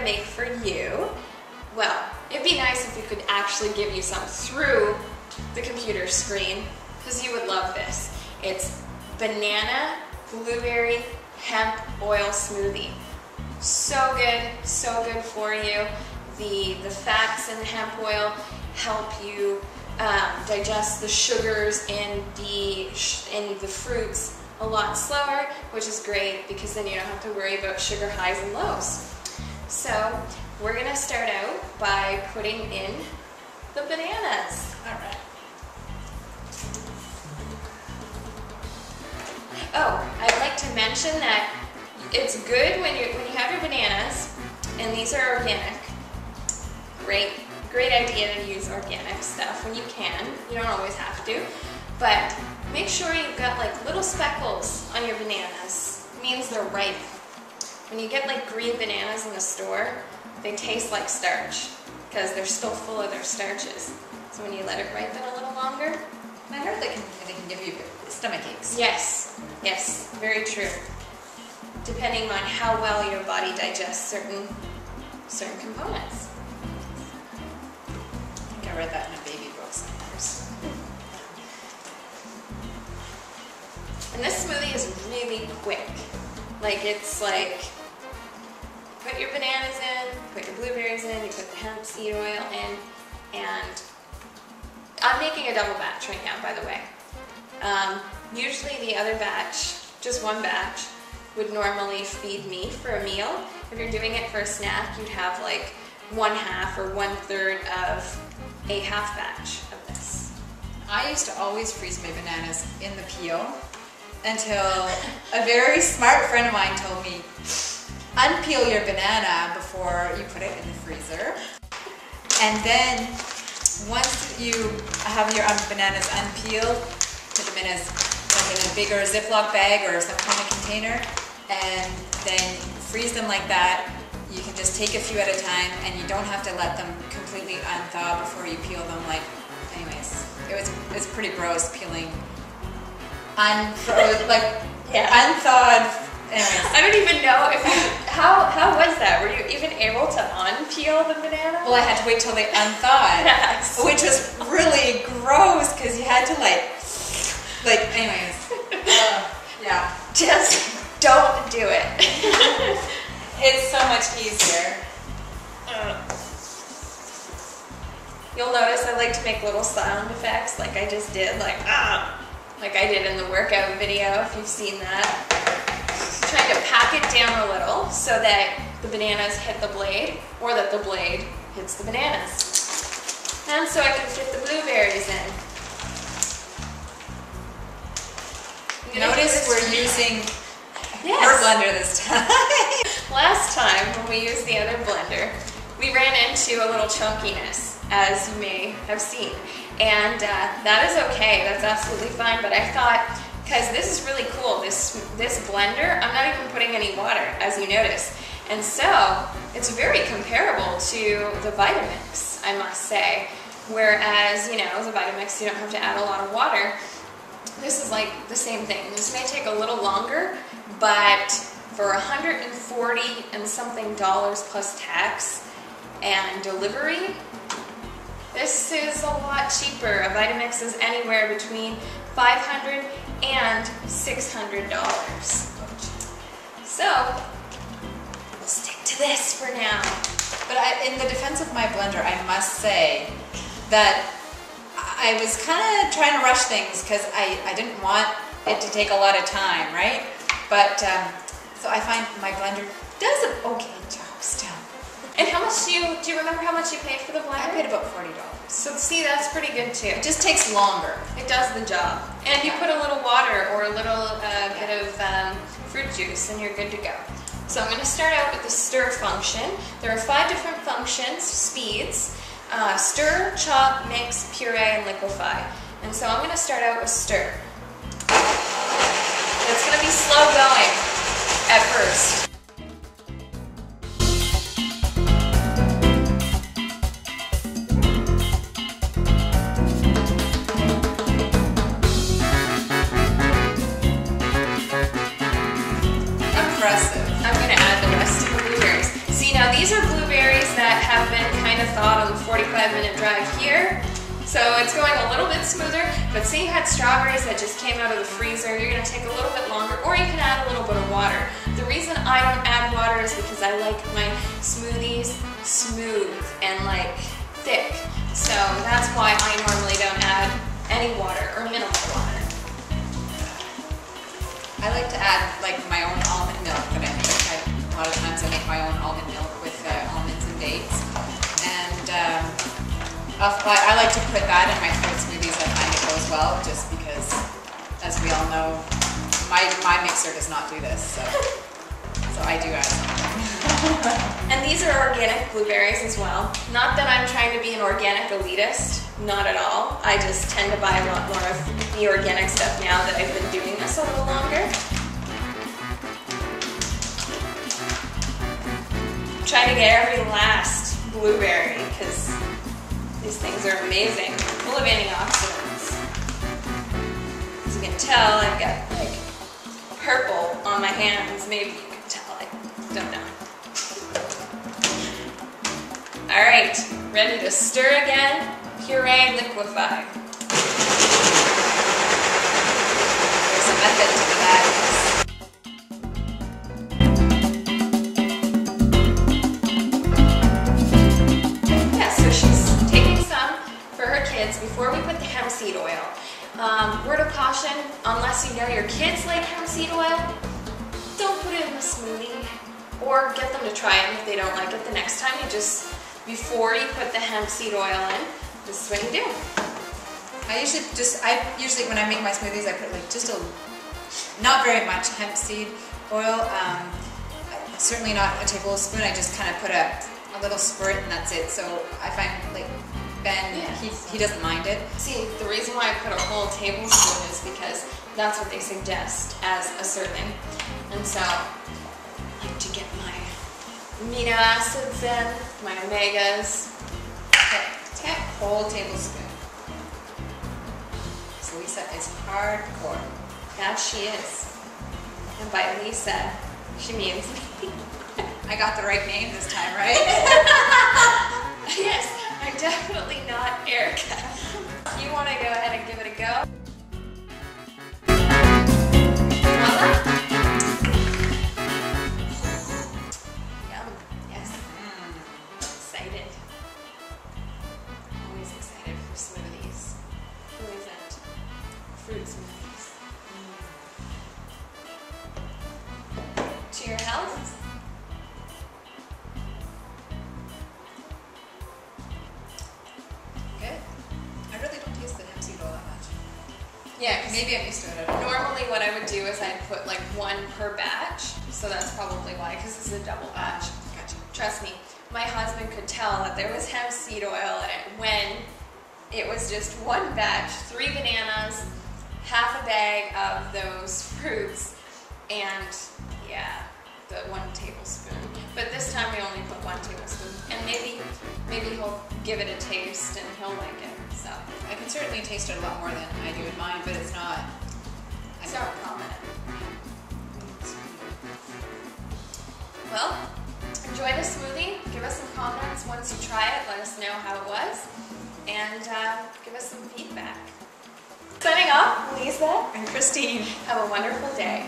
make for you, well, it'd be nice if we could actually give you some through the computer screen, because you would love this. It's banana, blueberry, hemp oil smoothie. So good for you. The fats in the hemp oil help you digest the sugars in the fruits a lot slower, which is great because then you don't have to worry about sugar highs and lows. So we're going to start out by putting in the bananas. All right. Oh, I'd like to mention that it's good when you have your bananas, and these are organic. Great idea to use organic stuff when you can. You don't always have to, but make sure you've got like little speckles on your bananas. It means they're ripe. When you get like green bananas in the store, they taste like starch because they're still full of their starches. So when you let it ripen a little longer, I heard they can give you stomach aches. Yes, very true. Depending on how well your body digests certain components. I think I read that in a baby book somewhere. And this smoothie is really quick. It's like, put your bananas in, put your blueberries in, you put the hemp seed oil in, and I'm making a double batch right now, by the way. Usually the other batch, just one batch, would normally feed me for a meal. If you're doing it for a snack, you'd have like 1/2 or 1/3 of a half batch of this. I used to always freeze my bananas in the peel until a very smart friend of mine told me, unpeel your banana before you put it in the freezer. And then once you have your bananas unpeeled, put them in a bigger Ziploc bag or some kind of container, and then freeze them like that. You can just take a few at a time, and you don't have to let them completely unthaw before you peel them. Anyways, it was pretty gross peeling unthawed. Anyways. I don't even know if how was that? Were you even able to unpeel the banana? Well, I had to wait till they unthawed, Yes. which was really gross because you had to anyways. Yeah. Just don't do it. It's so much easier. You'll notice I like to make little sound effects like I just did, like I did in the workout video, if you've seen that. Trying to pack it down a little so that the bananas hit the blade, or that the blade hits the bananas. And so I can fit the blueberries in. Notice we're using Yes. her blender this time. Last time when we used the other blender, we ran into a little chunkiness, as you may have seen. And that is okay, that's absolutely fine, but I thought, because this is really cool, this blender, I'm not even putting any water, as you notice. And so, it's very comparable to the Vitamix, I must say. Whereas, the Vitamix, you don't have to add a lot of water. This is like the same thing. This may take a little longer, but for $140 and something plus tax and delivery, this is a lot cheaper. A Vitamix is anywhere between $500 and $600. So, we'll stick to this for now. But in the defense of my blender, I must say that I was kind of trying to rush things because I didn't want it to take a lot of time, right? But, so I find my blender does an okay job still. And how much do you remember how much you paid for the blender? I paid about $40. So see, that's pretty good too. It just takes longer. It does the job. And you put a little water or a little bit of fruit juice and you're good to go. So I'm going to start out with the stir function. There are 5 different functions, speeds. Stir, chop, mix, puree, and liquefy. And so I'm going to start out with stir. It's going to be slow going at first. I'm going to add the rest of the blueberries. See, now these are blueberries that have been kind of thawed on the 45-minute drive here. So it's going a little bit smoother, but say you had strawberries that just came out of the freezer, you're gonna take a little bit longer, or you can add a little bit of water. The reason I don't add water is because I like my smoothies smooth and like thick. So that's why I normally don't add any water or minimal water. I like to add like my own almond milk that I make. A lot of times I make my own almond milk with almonds and dates. And I like to put that in my fruit smoothies. I find it goes well, just because, as we all know, my mixer does not do this, so I do add something. And these are organic blueberries as well. Not that I'm trying to be an organic elitist, not at all. I just tend to buy a lot more of the organic stuff now that I've been doing this a little longer. Try to get every last blueberry, because these things are amazing, full of antioxidants. As you can tell, I've got like purple on my hands. Maybe you can tell, I don't know. All right, ready to stir again, puree, liquefy. There's a method to the madness. Before we put the hemp seed oil. Word of caution, unless you know your kids like hemp seed oil, don't put it in the smoothie, or get them to try it. If they don't like it the next time, you just, before you put the hemp seed oil in, this is what you do. I usually when I make my smoothies, I put like just not very much hemp seed oil, certainly not a tablespoon. I just kind of put a little squirt and that's it. So I find like Ben, he doesn't mind it. See, the reason why I put a whole tablespoon is because that's what they suggest as a serving. And so I like to get my amino acids in, my omegas. Okay, whole tablespoon. So Lisa is hardcore. Yeah, she is. And by Lisa, she means me. I got the right name this time, right? Yes. I'm definitely not Erica. You want to go ahead and give it a go? Voila! Yum. Yes. Excited. Always excited for smoothies. Who isn't? Fruit smoothies. To your health. Yeah, maybe I'm used to it. Normally what I would do is I'd put like one per batch, so that's probably why, because this is a double batch. Gotcha. Trust me, my husband could tell that there was hemp seed oil in it when it was just one batch, 3 bananas, half a bag of those fruits, and yeah, the 1 tablespoon. But this time we only put 1 tablespoon, and maybe he'll give it a taste and he'll like it. So I can certainly taste it a lot more than I do in mine, but it's not prominent. Well, enjoy the smoothie. Give us some comments once you try it. Let us know how it was, and give us some feedback. Signing off, Lisa and Christine. Have a wonderful day.